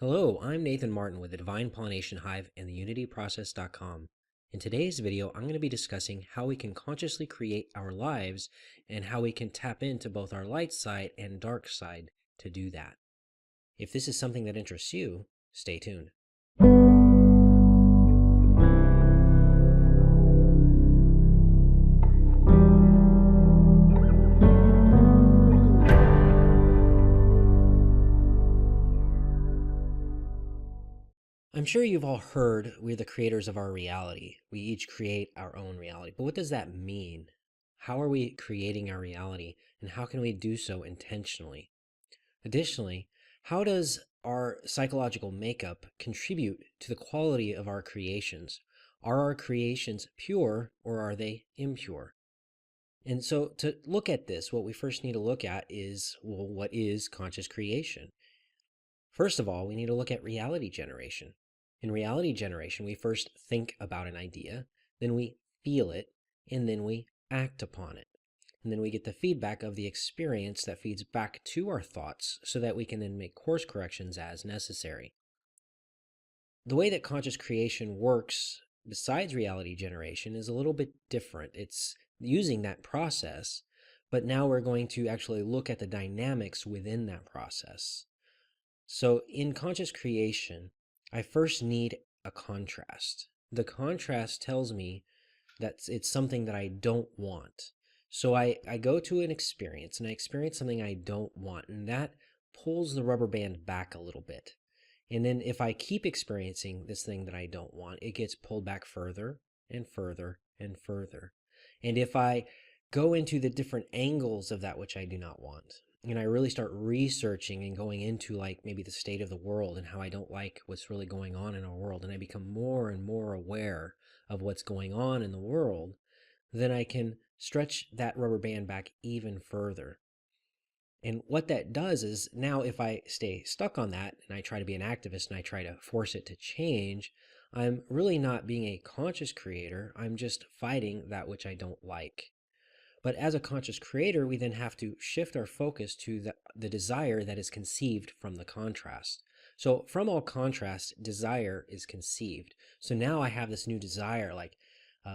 Hello, I'm Nathan Martin with the Divine Pollination Hive and the UnityProcess.com. In today's video, I'm going to be discussing how we can consciously create our lives and how we can tap into both our light side and dark side to do that. If this is something that interests you, stay tuned. I'm sure you've all heard we're the creators of our reality. We each create our own reality. But what does that mean? How are we creating our reality, and how can we do so intentionally? Additionally, how does our psychological makeup contribute to the quality of our creations? Are our creations pure or are they impure? And so to look at this, what we first need to look at is, well, what is conscious creation? First of all, we need to look at reality generation. In reality generation, we first think about an idea, then we feel it, and then we act upon it. And then we get the feedback of the experience that feeds back to our thoughts so that we can then make course corrections as necessary. The way that conscious creation works besides reality generation is a little bit different. It's using that process, but now we're going to actually look at the dynamics within that process. So in conscious creation, I first need a contrast. The contrast tells me that it's something that I don't want. So I go to an experience and I experience something I don't want, and that pulls the rubber band back a little bit. And then if I keep experiencing this thing that I don't want, it gets pulled back further and further and further. And if I go into the different angles of that which I do not want, and I really start researching and going into like maybe the state of the world and how I don't like what's really going on in our world, and I become more and more aware of what's going on in the world, then I can stretch that rubber band back even further. And what that does is now if I stay stuck on that and I try to be an activist and I try to force it to change, I'm really not being a conscious creator. I'm just fighting that which I don't like. But as a conscious creator, we then have to shift our focus to the desire that is conceived from the contrast. So from all contrast, desire is conceived. So now I have this new desire, like,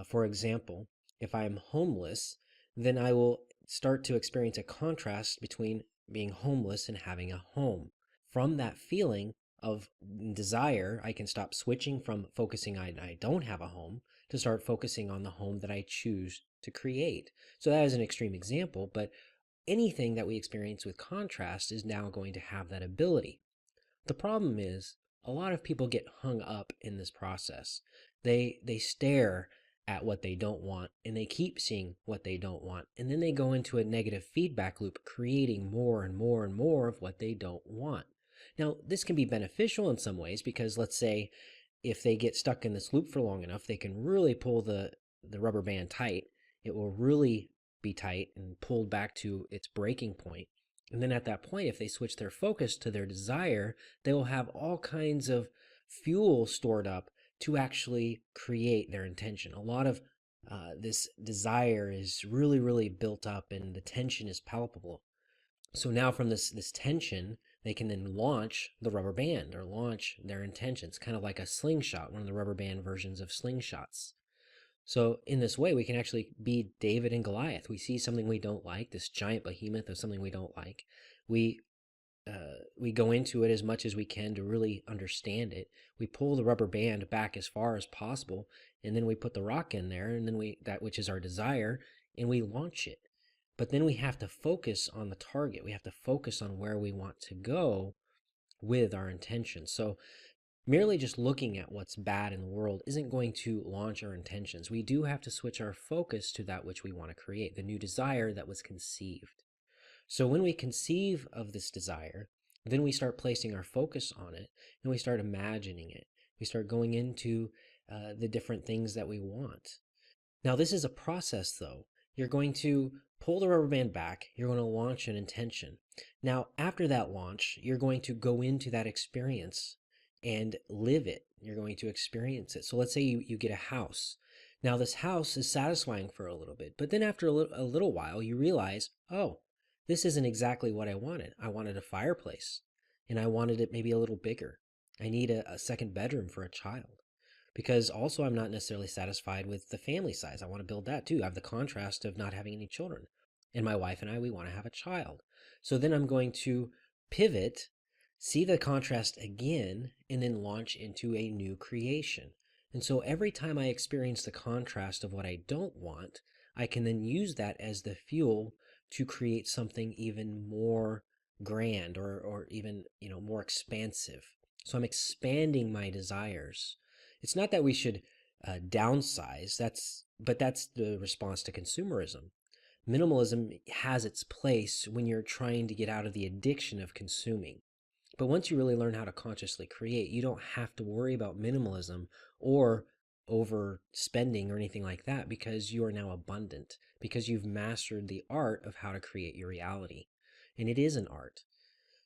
for example, if I'm homeless, then I will start to experience a contrast between being homeless and having a home. From that feeling of desire, I can stop switching from focusing on I don't have a home to start focusing on the home that I choose to create. So that is an extreme example, but anything that we experience with contrast is now going to have that ability. The problem is a lot of people get hung up in this process. They stare at what they don't want and they keep seeing what they don't want, and then they go into a negative feedback loop, creating more and more and more of what they don't want. Now, this can be beneficial in some ways because let's say if they get stuck in this loop for long enough, they can really pull the rubber band tight. It will really be tight and pulled back to its breaking point. And then at that point, if they switch their focus to their desire, they will have all kinds of fuel stored up to actually create their intention. A lot of this desire is really, really built up and the tension is palpable. So now from this tension, they can then launch the rubber band or launch their intentions, kind of like a slingshot, one of the rubber band versions of slingshots. So in this way, we can actually be David and Goliath. We see something we don't like, this giant behemoth of something we don't like. We go into it as much as we can to really understand it. We pull the rubber band back as far as possible, and then we put the rock in there, and then that which is our desire, and we launch it. But then we have to focus on the target. We have to focus on where we want to go with our intention. So merely just looking at what's bad in the world isn't going to launch our intentions. We do have to switch our focus to that which we want to create, the new desire that was conceived. So when we conceive of this desire, then we start placing our focus on it and we start imagining it. We start going into the different things that we want. Now, this is a process, though. You're going to pull the rubber band back. You're going to launch an intention. Now, after that launch, you're going to go into that experience and live it. You're going to experience it. So let's say you get a house. Now, this house is satisfying for a little bit, but then after a little while, you realize, oh, this isn't exactly what I wanted. I wanted a fireplace, and I wanted it maybe a little bigger. I need a second bedroom for a child. Because also, I'm not necessarily satisfied with the family size. I want to build that too. I have the contrast of not having any children. And my wife and I, we want to have a child. So then I'm going to pivot, see the contrast again, and then launch into a new creation. And so every time I experience the contrast of what I don't want, I can then use that as the fuel to create something even more grand, or even, more expansive. So I'm expanding my desires. It's not that we should downsize. That's the response to consumerism. Minimalism has its place when you're trying to get out of the addiction of consuming. But once you really learn how to consciously create, you don't have to worry about minimalism or overspending or anything like that, because you are now abundant, because you've mastered the art of how to create your reality. And it is an art.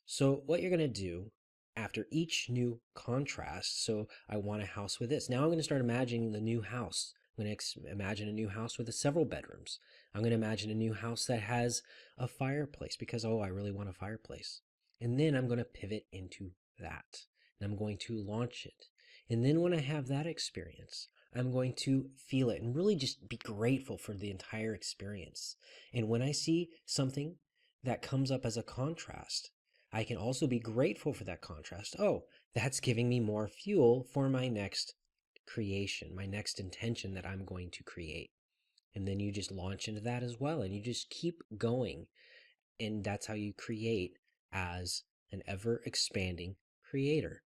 So what you're going to do after each new contrast, so I want a house with this. Now I'm going to start imagining the new house. I'm going to imagine a new house with several bedrooms. I'm going to imagine a new house that has a fireplace because, oh, I really want a fireplace. And then I'm going to pivot into that. And I'm going to launch it. And then when I have that experience, I'm going to feel it and really just be grateful for the entire experience. And when I see something that comes up as a contrast, I can also be grateful for that contrast. Oh, that's giving me more fuel for my next creation, my next intention that I'm going to create. And then you just launch into that as well. And you just keep going. And that's how you create as an ever expanding creator.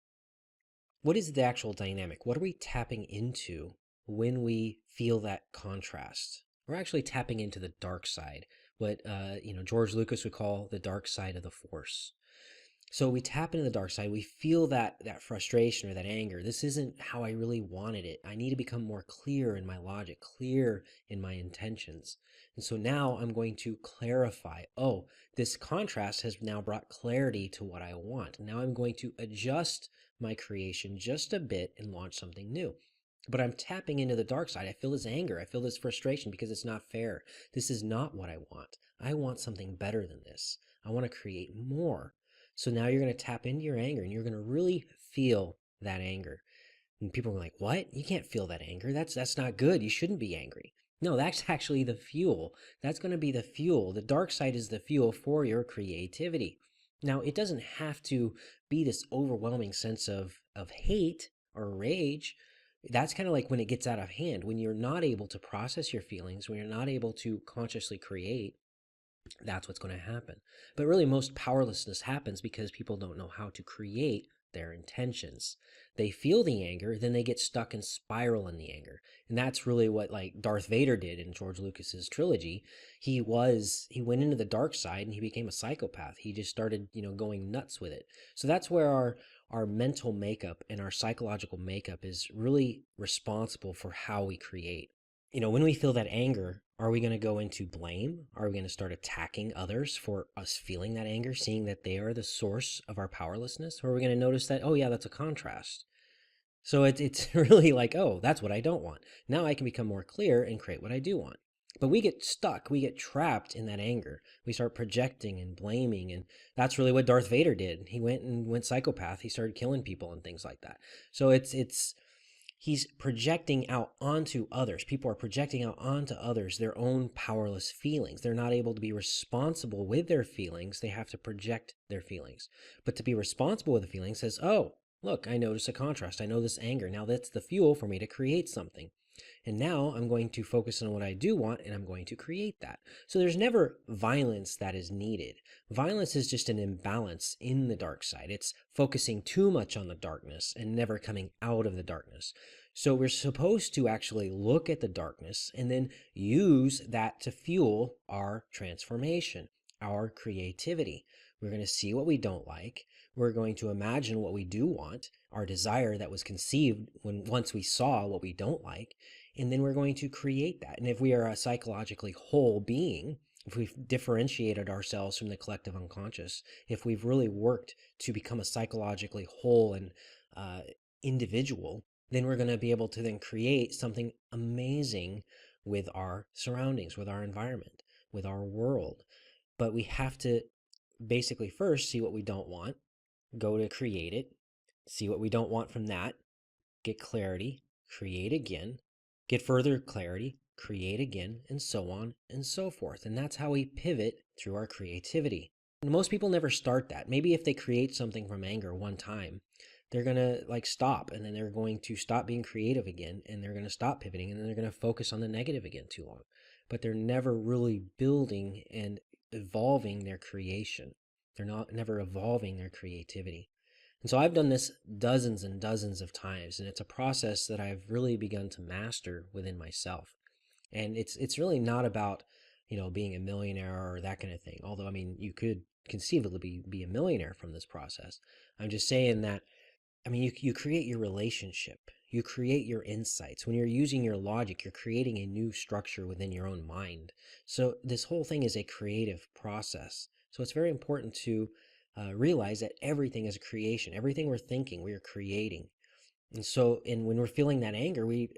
What is the actual dynamic? What are we tapping into when we feel that contrast? We're actually tapping into the dark side, what George Lucas would call the dark side of the force. So we tap into the dark side. We feel that frustration or that anger. This isn't how I really wanted it. I need to become more clear in my logic, clear in my intentions. And so now I'm going to clarify. Oh, this contrast has now brought clarity to what I want. Now I'm going to adjust my creation just a bit and launch something new. But I'm tapping into the dark side. I feel this anger. I feel this frustration because it's not fair. This is not what I want. I want something better than this. I want to create more. So now you're going to tap into your anger and you're going to really feel that anger. And people are like, "What? You can't feel that anger. That's not good. You shouldn't be angry." No, that's actually the fuel. That's going to be the fuel. The dark side is the fuel for your creativity. Now, it doesn't have to be this overwhelming sense of hate or rage. That's kind of like when it gets out of hand, when you're not able to process your feelings, when you're not able to consciously create. That's what's going to happen. But really, most powerlessness happens because people don't know how to create their intentions. They feel the anger, then they get stuck and spiral in the anger. And that's really what like Darth Vader did in George Lucas's trilogy. He went into the dark side and he became a psychopath. He just started, going nuts with it. So that's where our mental makeup and our psychological makeup is really responsible for how we create. When we feel that anger, are we going to go into blame? Are we going to start attacking others for us feeling that anger, seeing that they are the source of our powerlessness? Or are we going to notice that, oh, yeah, that's a contrast? So it's really like, oh, that's what I don't want. Now I can become more clear and create what I do want. But we get stuck, we get trapped in that anger. We start projecting and blaming. And that's really what Darth Vader did. He went psychopath. He started killing people and things like that. So he's projecting out onto others. People are projecting out onto others their own powerless feelings. They're not able to be responsible with their feelings. They have to project their feelings. But to be responsible with the feelings says, oh, look, I notice a contrast. I know this anger. Now that's the fuel for me to create something. And now I'm going to focus on what I do want and I'm going to create that. So there's never violence that is needed. Violence is just an imbalance in the dark side. It's focusing too much on the darkness and never coming out of the darkness. So we're supposed to actually look at the darkness and then use that to fuel our transformation, our creativity. We're going to see what we don't like. We're going to imagine what we do want, our desire that was conceived once we saw what we don't like, and then we're going to create that. And if we are a psychologically whole being, if we've differentiated ourselves from the collective unconscious, if we've really worked to become a psychologically whole and individual, then we're going to be able to then create something amazing with our surroundings, with our environment, with our world. But we have to basically first see what we don't want, go to create it, see what we don't want from that, get clarity, create again, get further clarity, create again, and so on and so forth. And that's how we pivot through our creativity. And most people never start that. Maybe if they create something from anger one time, they're going to like stop, and then they're going to stop being creative again, and they're going to stop pivoting, and then they're going to focus on the negative again too long. But they're never really building and evolving their creation. They're never evolving their creativity. And so I've done this dozens and dozens of times, and it's a process that I've really begun to master within myself. And it's really not about, being a millionaire or that kind of thing. Although, I mean, you could conceivably be a millionaire from this process. I'm just saying that, I mean, you create your relationship, you create your insights. When you're using your logic, you're creating a new structure within your own mind. So this whole thing is a creative process. So it's very important to realize that everything is a creation. Everything we're thinking, we are creating. And so, when we're feeling that anger, we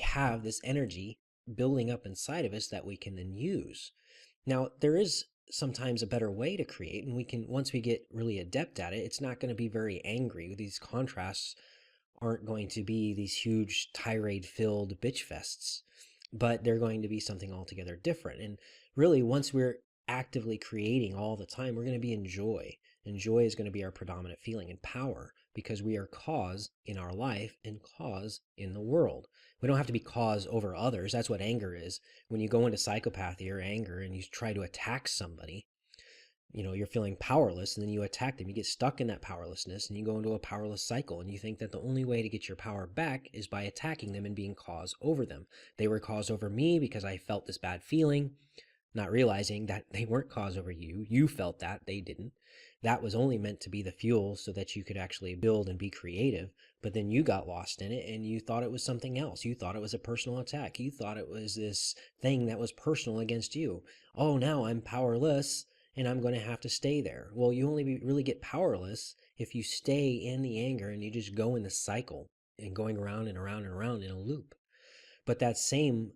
have this energy building up inside of us that we can then use. Now, there is sometimes a better way to create, and once we get really adept at it, it's not going to be very angry. These contrasts aren't going to be these huge tirade-filled bitch fests, but they're going to be something altogether different. And really, once we're actively creating all the time, we're going to be in joy. And joy is going to be our predominant feeling, and power, because we are cause in our life and cause in the world. We don't have to be cause over others. That's what anger is. When you go into psychopathy or anger and you try to attack somebody, you're feeling powerless, and then you attack them. You get stuck in that powerlessness, and you go into a powerless cycle, and you think that the only way to get your power back is by attacking them and being cause over them. They were cause over me because I felt this bad feeling, not realizing that they weren't cause over you. You felt that, they didn't. That was only meant to be the fuel so that you could actually build and be creative. But then you got lost in it, and you thought it was something else. You thought it was a personal attack. You thought it was this thing that was personal against you. Oh, now I'm powerless, and I'm going to have to stay there. Well, you only really get powerless if you stay in the anger and you just go in the cycle and going around and around and around in a loop. But that same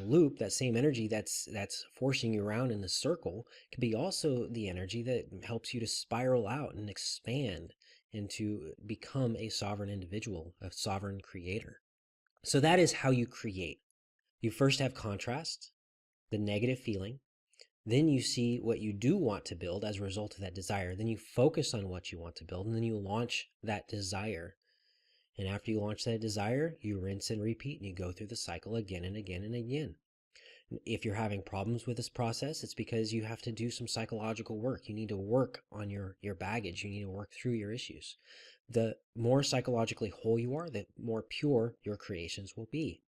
loop, that same energy that's forcing you around in the circle, can be also the energy that helps you to spiral out and expand and to become a sovereign individual, a sovereign creator. So that is how you create. You first have contrast, the negative feeling. Then you see what you do want to build as a result of that desire. Then you focus on what you want to build, and then you launch that desire. And after you launch that desire, you rinse and repeat, and you go through the cycle again and again and again. If you're having problems with this process, it's because you have to do some psychological work. You need to work on your baggage. You need to work through your issues. The more psychologically whole you are, the more pure your creations will be.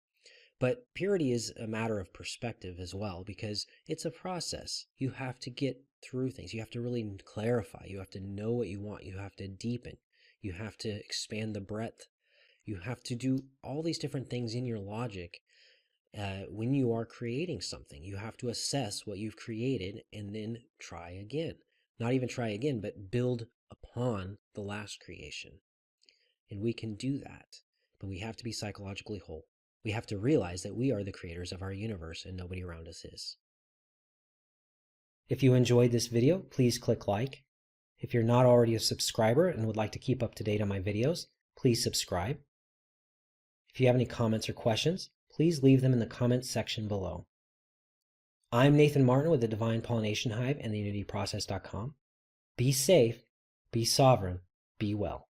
But purity is a matter of perspective as well, because it's a process. You have to get through things. You have to really clarify. You have to know what you want. You have to deepen. You have to expand the breadth. You have to do all these different things in your logic when you are creating something. You have to assess what you've created and then try again. Not even try again, but build upon the last creation. And we can do that, but we have to be psychologically whole. We have to realize that we are the creators of our universe and nobody around us is. If you enjoyed this video, please click like. If you're not already a subscriber and would like to keep up to date on my videos, please subscribe. If you have any comments or questions, please leave them in the comments section below. I'm Nathan Martin with the Divine Pollination Hive and the UnityProcess.com. Be safe, be sovereign, be well.